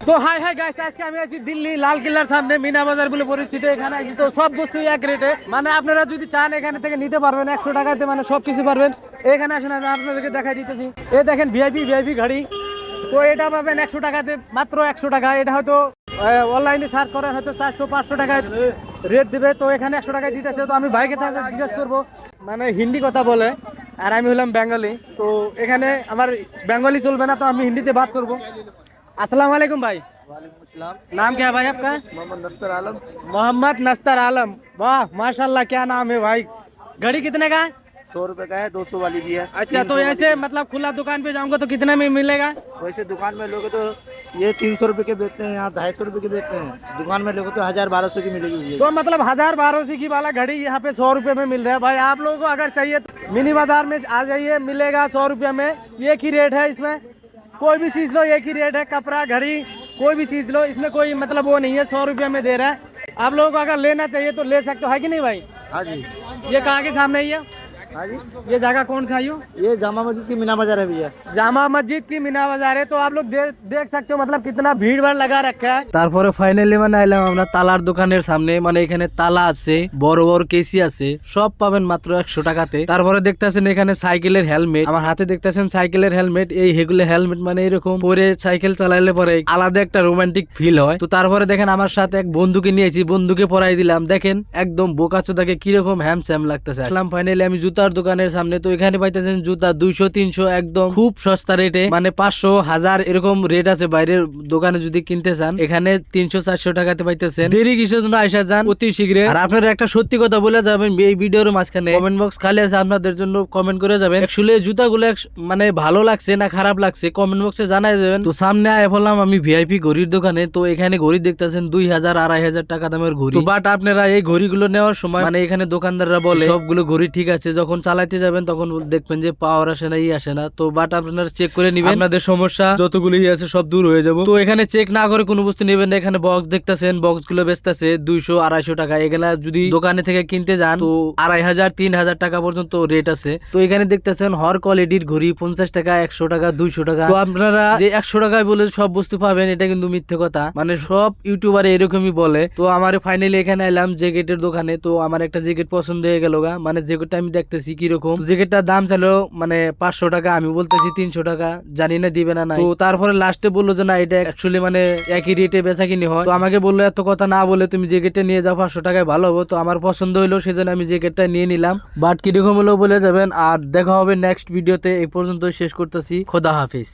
তো high hi guys, আজকে আমি আছি দিল্লি লাল কিল্লার সামনে মিনা বাজার বলে পরিস্থিতি। এখানে আছি তো সব বস্তু এক রেটে, মানে আপনারা যদি চান এখানে থেকে নিতে পারবেন 100 টাকাতে, মানে সবকিছু পারবেন। এখানে আসেন, আমি আপনাদেরকে দেখাই দিতেছি। এই দেখেন ভিআইপি ঘড়ি, তো এটা পাবেন 100 টাকাতে, মাত্র 100 টাকা। এটা হয়তো অনলাইনে সার্চ করেন হয়তো 400-500 টাকায় রেট দিবে, তো এখানে 100 টাকায় দিতেছে। তো আমি ভাইকে তাহলে জিজ্ঞেস করবো, মানে হিন্দি কথা বলে আর আমি হলাম বেঙ্গলি, তো এখানে আমার বেঙ্গলি চলবে না, তো আমি হিন্দিতে বাত করবো। अस्सलाम वालेकुम भाई। वालेकुम अस्सलाम। नाम क्या है भाई आपका? मोहम्मद नस्तर आलम। मोहम्मद नस्तर आलम, वाह माशाल्लाह, क्या नाम है भाई। घड़ी कितने का है? 100 रुपए का है, 200 वाली भी है। अच्छा, तो 300 वाली ऐसे भी है। मतलब खुला दुकान पे जाऊंगा तो कितने में मिलेगा? वैसे दुकान में लोगे तो ये 300 रुपए के बेचते हैं, यहाँ 250 रुपए के बेचते हैं। दुकान में लोगे तो 1000-1200 की मिलेगी। तो मतलब 1000-1200 की वाला घड़ी यहाँ पे 100 रुपए में मिल रहा है भाई। आप लोगों को अगर चाहिए तो मिनी बाजार में आ जाइए, मिलेगा 100 रुपये में। एक ही रेट है इसमें, कोई भी चीज लो एक ही रेट है। कपड़ा घड़ी कोई भी चीज लो, इसमें कोई मतलब वो नहीं है, 100 रुपये में दे रहा है। आप लोगों को अगर लेना चाहिए तो ले सकते हो, है कि नहीं भाई? हाँ जी। ये कहाँ के सामने ही है? हाँ जी, ये जगह कौन सा है? ये जामा मस्जिद की मीना बाजार है भैया। জামা মসজিদ কি মিনা বাজারে। তো आप लोग देख सकते हो मतलब कितना भीड़ भाड़ लगा रखा है। তারপরে ফাইনালি মানে আইলাম আমরা তালার দোকানের সামনে। মানে এখানে তালা আছে, বড় বড় কেসি আছে, সব পাবেন মাত্র 100 টাকাতে। তারপরে দেখতেছেন এখানে সাইকেলের হেলমেট, আমার হাতে দেখতেছেন সাইকেলের হেলমেট। এই হেগুলো হেলমেট মানে এরকম পরে সাইকেল চালাইলে পরে আলাদা একটা রোমান্টিক ফিল হয়। তো তারপরে দেখেন আমার সাথে এক বন্ধুকে নিয়েছি, বন্ধুকে পরাই দিলাম। দেখেন একদম বোকাচোদাকে কিরকম হ্যামস্যাম লাগতেছে। আসলাম ফাইনালি আমি জুতার দোকানের সামনে। তো এখানে পাইতেছেন জুতা 200-300 একদম খুব সস্তা রেটে, মানে 500-1000 এরকম রেট আছে বাইরের দোকানে যদি কিনতে চান। এখানে 300-400 টাকাতে পাইতেছেন। দেরি কিসের জন্য আইসা যান অতি শীঘ্র। আর আপনারা একটা সত্যি কথা বলে যাবেন এই ভিডিওর মাঝখানে, কমেন্ট বক্স খালি আছে আপনাদের জন্য, কমেন্ট করে যাবেন আসলে জুতাগুলো মানে ভালো লাগছে না খারাপ লাগছে, কমেন্ট বক্সে জানাই যাবেন। তো সামনে আয় বললাম আমি ভিআইপি ঘড়ির দোকানে। তো এখানে ঘড়ি দেখতেছেন 2000-2500 টাকা দামের ঘড়ি। তো বাট আপনারা এই ঘড়িগুলো নেওয়ার সময় মানে এখানে দোকানদাররা বলে সবগুলো ঘড়ি ঠিক আছে, যখন চালাইতে যাবেন তখন দেখবেন যে পাওয়ার আসে না, আসে না। তো বাট আপনারা চেক করে নিবেন, আপনাদের সমস্যা যতগুলোই আছে সব দূর হয়ে যাবে। তো এখানে চেক না করে কোনো বস্তু নেবেন না। এখানে বক্স দেখতেছেন, বক্স গুলো বেচতেছে 200-250 টাকা। এগুলা যদি দোকানে থেকে কিনতে যান তো 2500-3000 টাকা পর্যন্ত রেট আছে। তো এখানে দেখতেছেন হর কোয়ালিটির ঘড়ি 50 টাকা, 100 টাকা, 200 টাকা। তো আপনারা যে 100 টাকায় বলে সব বস্তু পাবেন এটা কিন্তু মিথ্যে কথা, মানে সব ইউটিউবারে এরকমই বলে। তো আমার ফাইনালি এখানে এলাম জ্যাকেটের দোকানে। তো আমার একটা জ্যাকেট পছন্দ হয়ে গেল গা, মানে জ্যাকেটটা আমি দেখতেছি কিরকম। জ্যাকেটটার দাম চাইলো মানে 500 টাকা, আমি বলতেছি 300 টাকা, জানি না দিবে না নাই। তো তারপরে লাস্টে বললো যে না এটা অ্যাকচুয়ালি মানে একই রেটে বেচা কিনি হয়। তো আমাকে বললো এত কথা না বলে তুমি জ্যাকেটটা নিয়ে যাও, 500 টাকায় ভালো হবে। তো আমার পছন্দ হইলো, সেজন্য আমি জ্যাকেটটা নিয়ে নিলাম। বাট কিরকম হলো বলে যাবেন। আর দেখা হবে নেক্সট ভিডিওতে। এই পর্যন্ত শেষ করতেছি, খোদা হাফিজ।